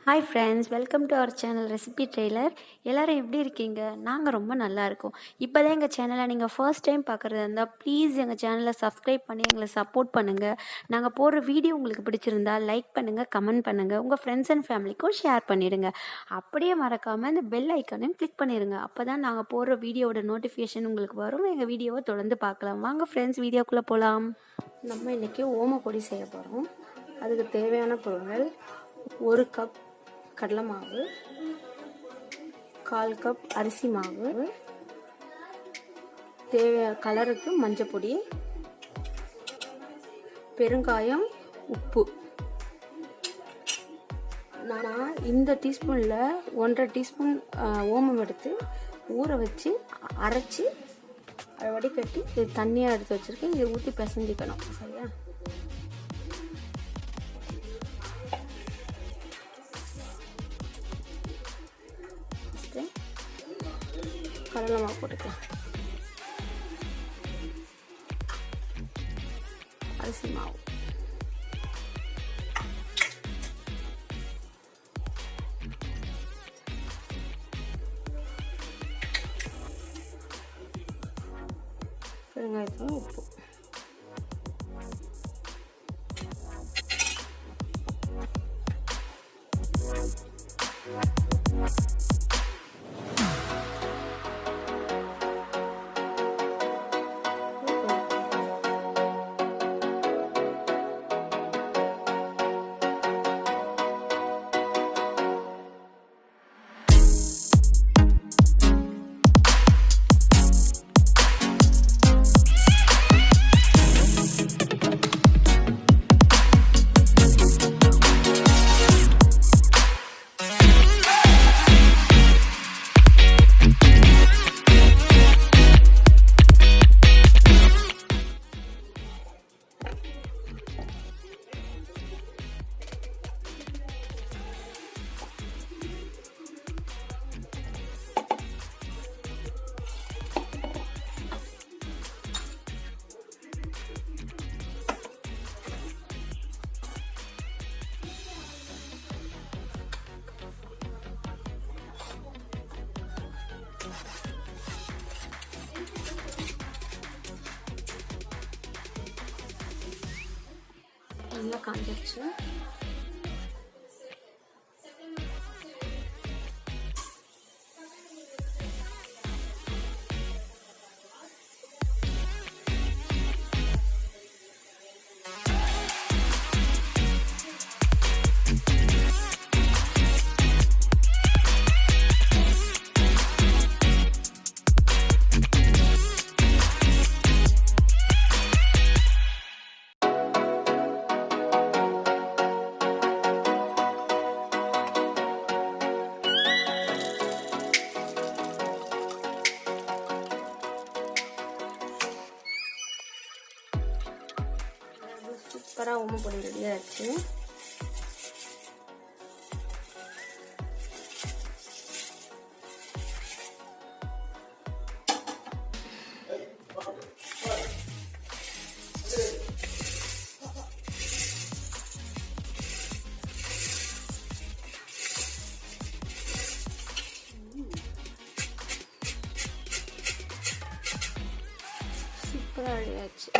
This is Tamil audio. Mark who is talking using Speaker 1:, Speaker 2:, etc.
Speaker 1: Hi friends, welcome to our channel recipe trailer. எல்லோரும் எப்படி இருக்கீங்க? நாங்கள் ரொம்ப நல்லா இருக்கோம். இப்போ தான் எங்கள் சேனலை நீங்கள் ஃபர்ஸ்ட் டைம் பார்க்குறதா இருந்தால் ப்ளீஸ் எங்கள் சேனலை சப்ஸ்கிரைப் பண்ணி எங்களை சப்போர்ட் பண்ணுங்கள். நாங்கள் போடுற வீடியோ உங்களுக்கு பிடிச்சிருந்தா லைக் பண்ணுங்கள், கமெண்ட் பண்ணுங்கள், உங்கள் ஃப்ரெண்ட்ஸ் அண்ட் ஃபேமிலிக்கும் ஷேர் பண்ணிவிடுங்க. அப்படியே மறக்காமல் இந்த பெல் ஐக்கானையும் கிளிக் பண்ணிடுங்க. அப்போ தான் நாங்கள் போடுற வீடியோவோட நோட்டிஃபிகேஷன் உங்களுக்கு வரும். எங்கள் வீடியோவை தொடர்ந்து பார்க்கலாம். வாங்க ஃப்ரெண்ட்ஸ், வீடியோக்குள்ளே போகலாம். நம்ம இன்றைக்கி ஓம பொடி செய்ய போகிறோம். அதுக்கு தேவையான பொருட்கள்: 1 கப் கடலை மாவு, 1/4 கப் அரிசி மாவு, கலருக்கு மஞ்சள் பொடி, பெருங்காயம், உப்பு. நான் இந்த டீஸ்பூனில் 1.5 டீஸ்பூன் ஓமம் எடுத்து ஊற வச்சு அரைச்சி அதை வடிகட்டி இது தண்ணியாக எடுத்து வச்சுருக்கேன். இதை ஊற்றி பிசைஞ்சிக்கணும். சரியா? கடலை மாவு போட்டுக்கலாம். அரிசி மாவு, பெருங்காயத்தூள், உப்பு. நல்லா காஞ்சிருச்சு. சூப்பராக ஓம பொடி ரெடி ஆச்சு. சூப்பராக ரெடி ஆச்சு.